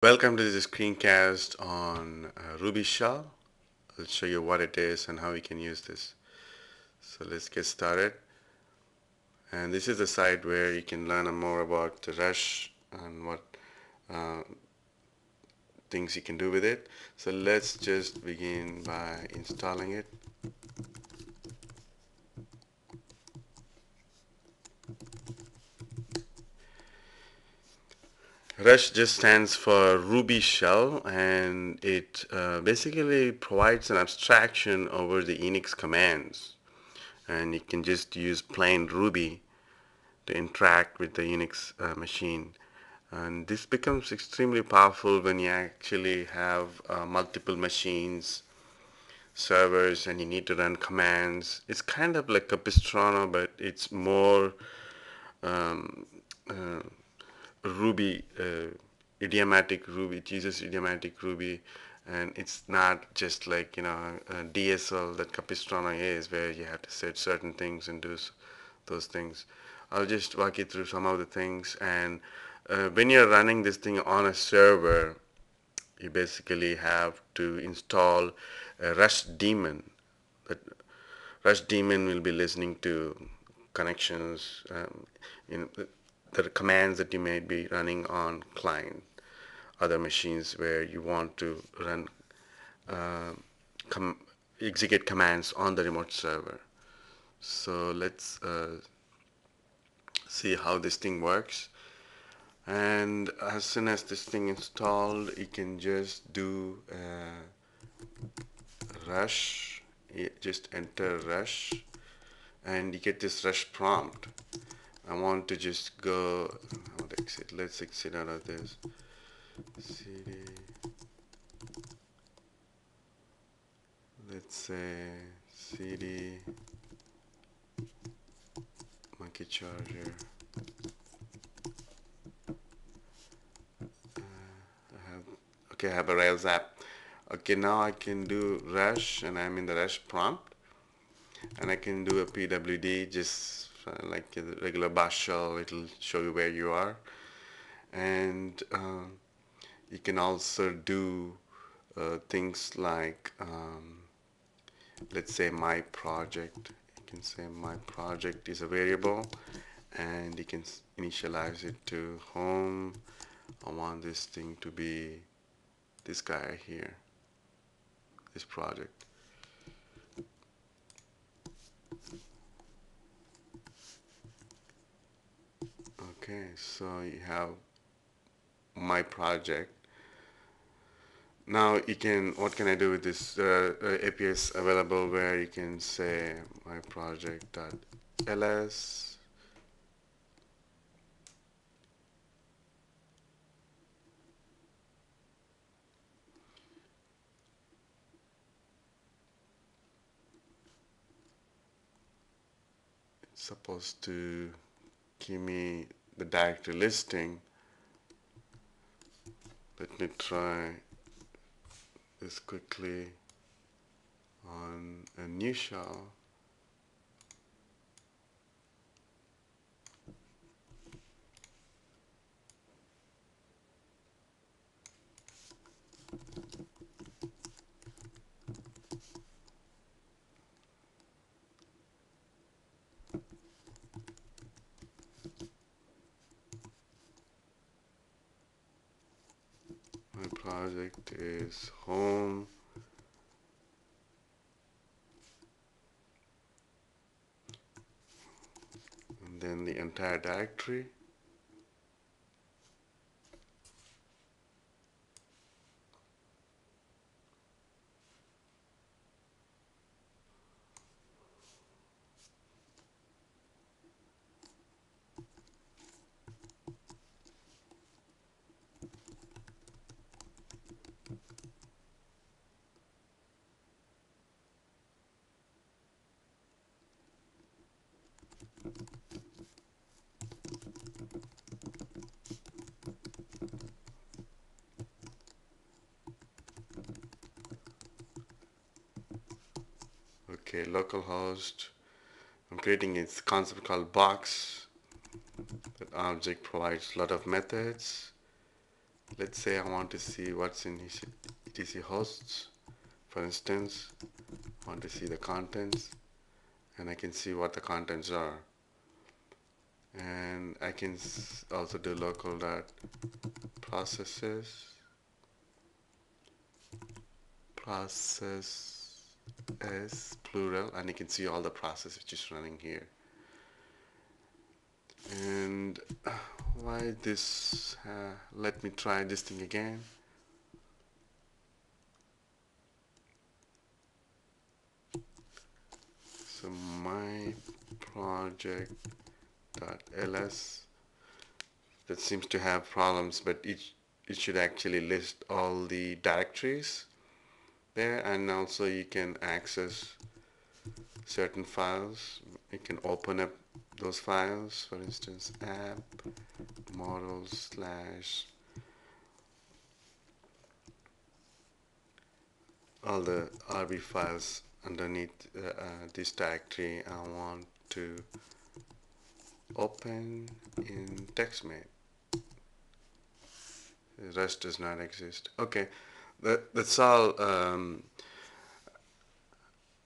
Welcome to this screencast on Ruby Shell. I'll show you what it is and how we can use this. So let's get started. And this is the site where you can learn more about the Rush and what uh, things you can do with it. So let's just begin by installing it. Rush just stands for Ruby Shell, and it basically provides an abstraction over the Unix commands. And you can just use plain Ruby to interact with the Unix machine. And this becomes extremely powerful when you actually have multiple machines, servers, and you need to run commands. It's kind of like Capistrano, but it's more um, uh, Ruby, idiomatic Ruby. It uses idiomatic Ruby, and it's not just like DSL that Capistrano is, where you have to set certain things and do those things. I'll just walk you through some of the things. And when you're running this thing on a server, you basically have to install a Rush daemon. That Rush daemon will be listening to connections, the commands that you may be running on client, other machines where you want to run uh, com execute commands on the remote server. So let's see how this thing works. And as soon as this thing installed, you can just do rush. Just enter rush, and you get this rush prompt. I want to just go. I want to exit. Let's exit out of this. CD. Let's say CD monkey charger. I have okay. I have a Rails app. Okay, now I can do rush, and I'm in the rush prompt, and I can do a PWD just like a regular bash shell. It'll show you where you are, and you can also do things like let's say my project. You can say my project is a variable, and you can initialize it to home. I want this thing to be this guy here, this project. Okay, so you have my project. Now you can, what can I do with this? APIs available where you can say my project.ls. It's supposed to give me the directory listing. Let me try this quickly on a new shell. My project is home. And then the entire directory. Okay, localhost. I'm creating this concept called box. That object provides a lot of methods. let's say I want to see what's in etc hosts. For instance, I want to see the contents, and I can see what the contents are. And I can also do local dot processes, process as plural, and you can see all the process which is running here. And why this? Let me try this thing again. So my project.ls, that seems to have problems, but it should actually list all the directories there, and also you can access certain files. You can open up those files, for instance app model slash all the RB files underneath this directory I want to open in TextMate. The rest does not exist. Okay, that's all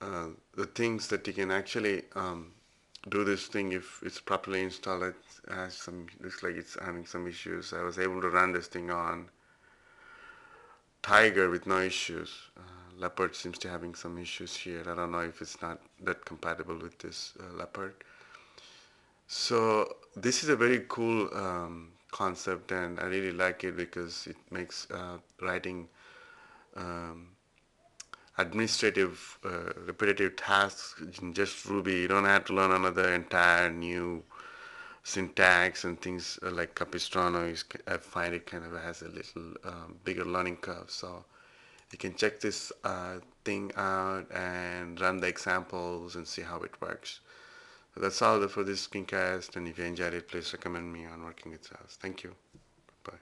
the things that you can actually do this thing if it's properly installed. It has some, looks like it's having some issues. I was able to run this thing on Tiger with no issues. Leopard seems to having some issues here. I don't know if it's not that compatible with this Leopard. So this is a very cool concept, and I really like it because it makes writing um, administrative repetitive tasks in just Ruby. You don't have to learn another entire new syntax and things like Capistrano. I find it kind of has a little bigger learning curve. So you can check this thing out and run the examples and see how it works. So that's all for this screencast, and if you enjoyed it, please recommend me on working with SaaS. Thank you. Bye.